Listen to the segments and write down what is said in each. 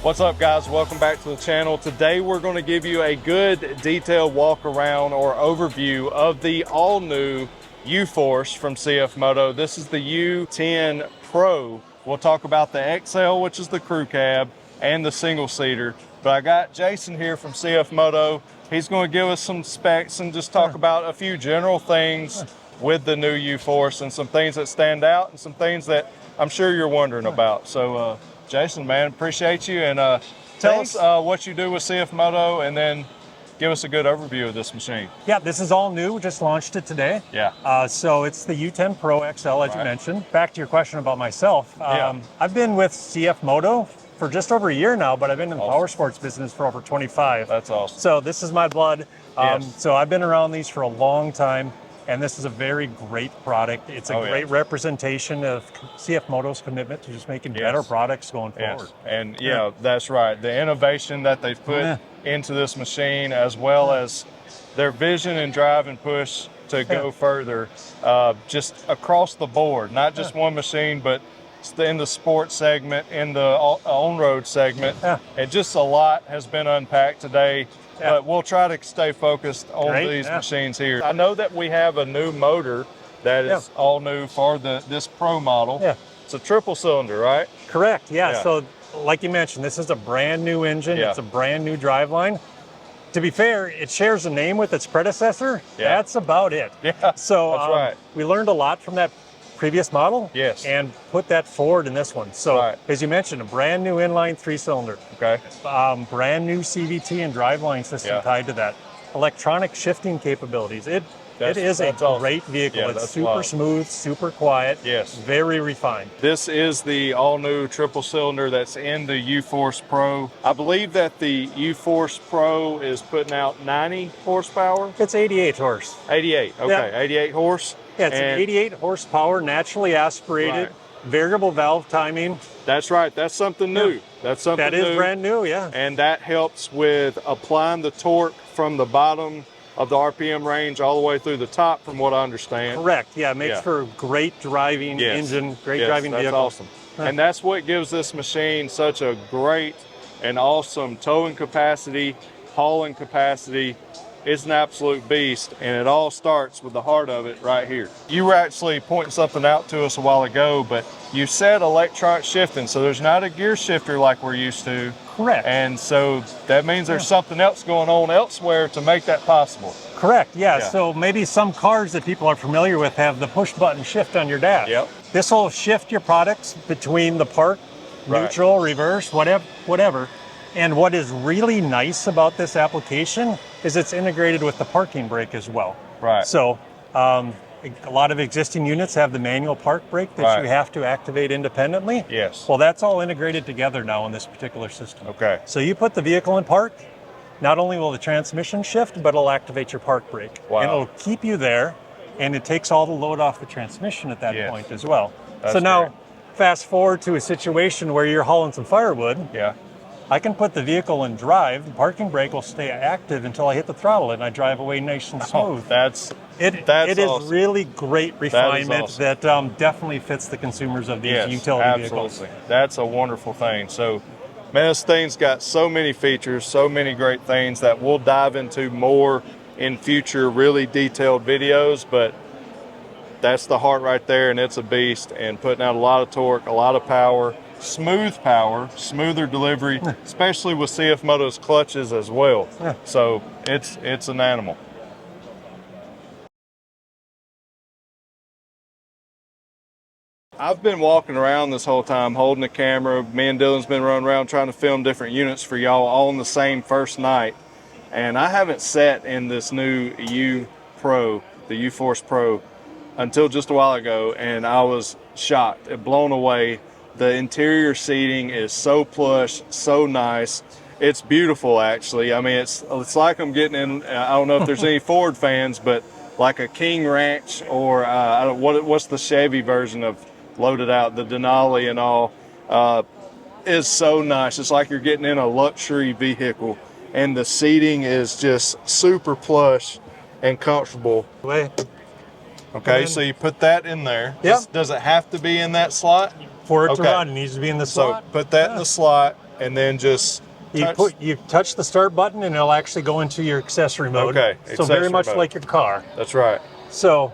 What's up, guys? Welcome back to the channel. Today we're going to give you a good detailed walk around or overview of the all-new UFORCE from CFMOTO. This is the U10 Pro. We'll talk about the XL, which is the crew cab, and the single seater. But I got Jason here from CFMOTO. He's going to give us some specs and just talk about a few general things with the new UFORCE and some things that stand out and some things that I'm sure you're wondering about. So Jason, man, appreciate you, and tell us what you do with CFMOTO, and then give us a good overview of this machine. Yeah, this is all new. We just launched it today. Yeah. So it's the U10 Pro XL, as you mentioned. Back to your question about myself. I've been with CFMOTO for just over a year now, but I've been in the Powersports business for over 25. That's awesome. So this is my blood. So I've been around these for a long time, and this is a very great product. It's a great representation of CFMOTO's commitment to just making better products going forward. And that's right. The innovation that they've put into this machine, as well as their vision and drive and push to go further, just across the board, not just one machine, but in the sports segment, in the on-road segment. And just a lot has been unpacked today. But we'll try to stay focused on these machines here. I know that we have a new motor that is all new for this Pro model. It's a triple cylinder, right? Correct, So like you mentioned, this is a brand new engine. It's a brand new driveline. To be fair, it shares a name with its predecessor. That's about it. So we learned a lot from that previous model and put that forward in this one. So as you mentioned, a brand new inline 3-cylinder. Brand new CVT and driveline system tied to that. Electronic shifting capabilities. It is a great vehicle. It's super smooth, super quiet, very refined. This is the all-new triple cylinder that's in the UFORCE Pro. I believe that the UFORCE Pro is putting out 90 horsepower. It's 88 horse. 88, okay, 88 horse. Yeah, it's an 88 horsepower, naturally aspirated, variable valve timing. That's right. That's something new. That's something new. That is brand new, And that helps with applying the torque from the bottom of the RPM range all the way through the top, from what I understand. Correct. Yeah, it makes for a great driving engine, great driving vehicle. That's awesome. And that's what gives this machine such a great and awesome towing capacity, hauling capacity. It's an absolute beast, and it all starts with the heart of it right here. You were actually pointing something out to us a while ago, but you said electronic shifting, so there's not a gear shifter like we're used to. Correct. And so that means there's something else going on elsewhere to make that possible. Correct, so maybe some cars that people are familiar with have the push button shift on your dash. This will shift your products between the park, neutral, reverse, whatever. And what is really nice about this application is it's integrated with the parking brake as well. So a lot of existing units have the manual park brake that you have to activate independently. Well, that's all integrated together now in this particular system. So you put the vehicle in park, not only will the transmission shift, but it'll activate your park brake. And it'll keep you there, and it takes all the load off the transmission at that point as well. So now, fast forward to a situation where you're hauling some firewood. I can put the vehicle in drive, the parking brake will stay active until I hit the throttle and I drive away nice and smooth. It is really great refinement that definitely fits the consumers of these utility vehicles. That's a wonderful thing. So, man, this thing's got so many features, so many great things that we'll dive into more in future really detailed videos, but that's the heart right there, and it's a beast, and putting out a lot of torque, a lot of power, smoother delivery, especially with CFMOTO's clutches as well. So it's an animal. I've been walking around this whole time holding the camera. Me and Dylan's been running around trying to film different units for y'all all on the same first night. And I haven't sat in this new U Pro, the UFORCE Pro, until just a while ago, and I was shocked, blown away. The interior seating is so plush, so nice. It's beautiful, actually. I mean, it's like I'm getting in, I don't know if there's any Ford fans, but like a King Ranch, or what's the Chevy version of loaded out, the Denali and all, is so nice. It's like you're getting in a luxury vehicle, and the seating is just super plush and comfortable. Okay, so you put that in there. Does it have to be in that slot? For it to run, it needs to be in the slot. So put that in the slot, and then just you touch the start button and it'll actually go into your accessory mode. Okay, so very much mode. like your car. That's right. So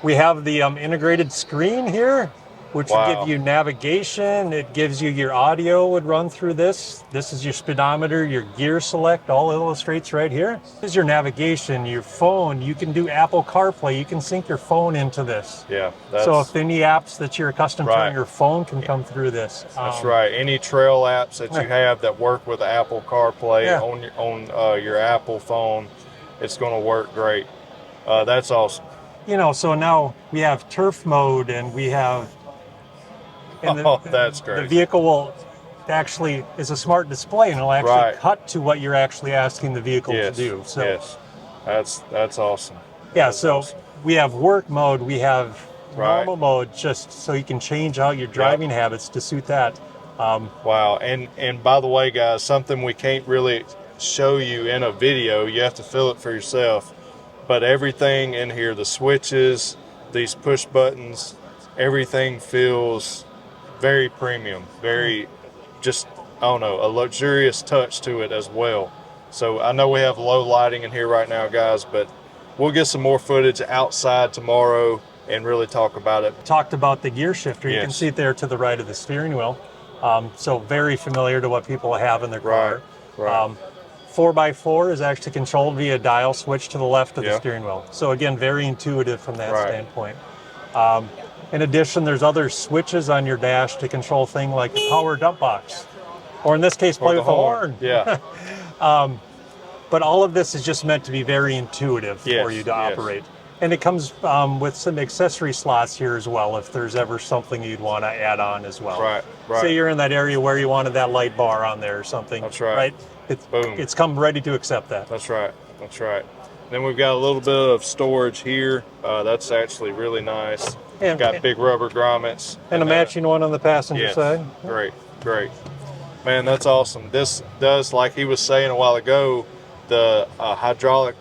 we have the integrated screen here, which will give you navigation. It gives you your audio would run through this. This is your speedometer, your gear select, all illustrates right here. This is your navigation, your phone. You can do Apple CarPlay. You can sync your phone into this. Yeah. So if any apps that you're accustomed to on your phone can come through this. That's right. Any trail apps that you have that work with Apple CarPlay on your Apple phone, it's going to work great. That's awesome. You know, so now we have turf mode and we have... that's great. The vehicle will actually is a smart display and it'll actually cut to what you're actually asking the vehicle to do. So that's awesome. Yeah, that's awesome. We have work mode, we have normal mode, just so you can change out your driving habits to suit that. Wow, and by the way, guys, something we can't really show you in a video. You have to feel it for yourself. But everything in here, the switches, these push buttons, everything feels very premium, very just, I don't know, a luxurious touch to it as well. So I know we have low lighting in here right now, guys, but we'll get some more footage outside tomorrow and really talk about it. Talked about the gear shifter. You can see it there to the right of the steering wheel. So very familiar to what people have in their car. Right. 4x4 is actually controlled via dial switch to the left of the steering wheel. So again, very intuitive from that standpoint. In addition, there's other switches on your dash to control things like the power dump box, or in this case, play with the horn. Yeah. But all of this is just meant to be very intuitive for you to operate. And it comes with some accessory slots here as well, if there's ever something you'd want to add on as well. Right. Say you're in that area where you wanted that light bar on there or something. That's right. It's come ready to accept that. That's right. Then we've got a little bit of storage here. That's actually really nice. Got big rubber grommets. And a matching one on the passenger side. Great. Man, that's awesome. This does, like he was saying a while ago, the hydraulic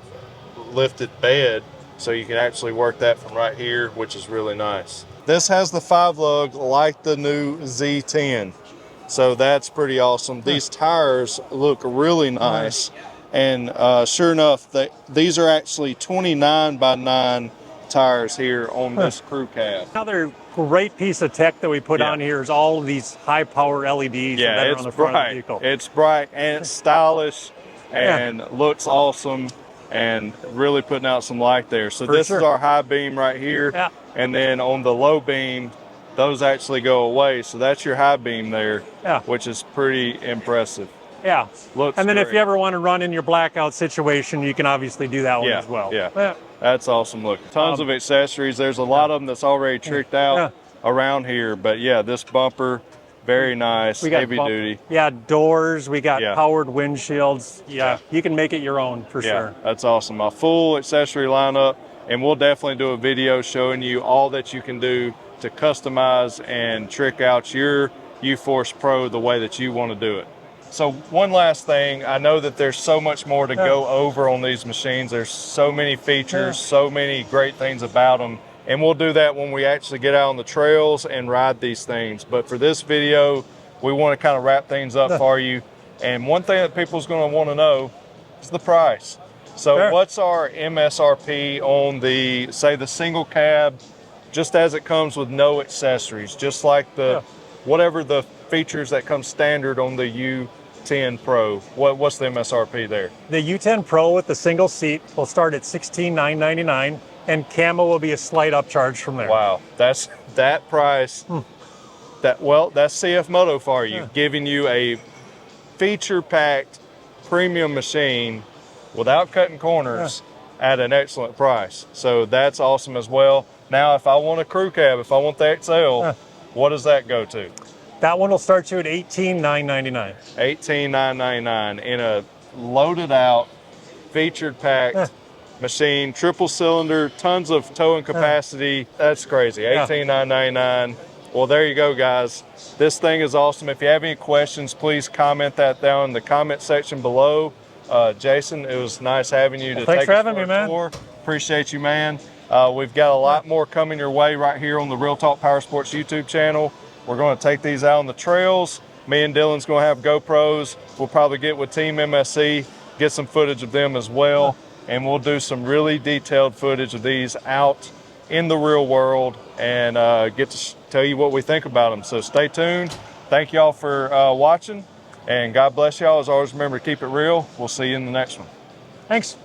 lifted bed, so you can actually work that from right here, which is really nice. This has the 5-lug like the new Z10. So that's pretty awesome. These tires look really nice. And sure enough, these are actually 29x9 tires here on this crew cab. Another great piece of tech that we put on here is all of these high power LEDs that are on the front of the vehicle. It's bright and it's stylish and looks awesome and really putting out some light there. So this is our high beam right here. And then on the low beam, those actually go away. So that's your high beam there, which is pretty impressive. Looks and then if you ever want to run in your blackout situation, you can obviously do that one as well. That's awesome looking. Tons of accessories. There's a lot of them that's already tricked out around here. But yeah, this bumper, very nice, heavy duty. Doors. We got powered windshields. You can make it your own for sure. That's awesome. A full accessory lineup. And we'll definitely do a video showing you all that you can do to customize and trick out your UFORCE Pro the way that you want to do it. So one last thing, I know that there's so much more to go over on these machines. There's so many features, so many great things about them. And we'll do that when we actually get out on the trails and ride these things. But for this video, we want to kind of wrap things up for you. And one thing that people's going to want to know is the price. So what's our MSRP on the, say, the single cab, just as it comes with no accessories, just like the whatever the features that come standard on the U10 Pro? What's the MSRP there? The U10 Pro with the single seat will start at $16,999, and camo will be a slight upcharge from there. Wow, that's that price. That's CFMOTO for you, giving you a feature-packed premium machine without cutting corners at an excellent price. So that's awesome as well. Now, if I want a crew cab, if I want the XL, what does that go to? That one will start you at $18,999. $18,999 in a loaded out, featured packed machine, triple cylinder, tons of towing capacity. That's crazy. $18,999. Well, there you go, guys. This thing is awesome. If you have any questions, please comment that down in the comment section below. Jason, it was nice having you to thanks take for us having for me, a man. tour. Appreciate you, man. We've got a lot more coming your way right here on the Real Talk Powersports YouTube channel. We're going to take these out on the trails Me and Dylan's going to have GoPros. We'll probably get with Team MSC, get some footage of them as well, and we'll do some really detailed footage of these out in the real world and get to tell you what we think about them. So stay tuned. Thank y'all for watching, and God bless y'all. As always, remember to keep it real. We'll see you in the next one. Thanks.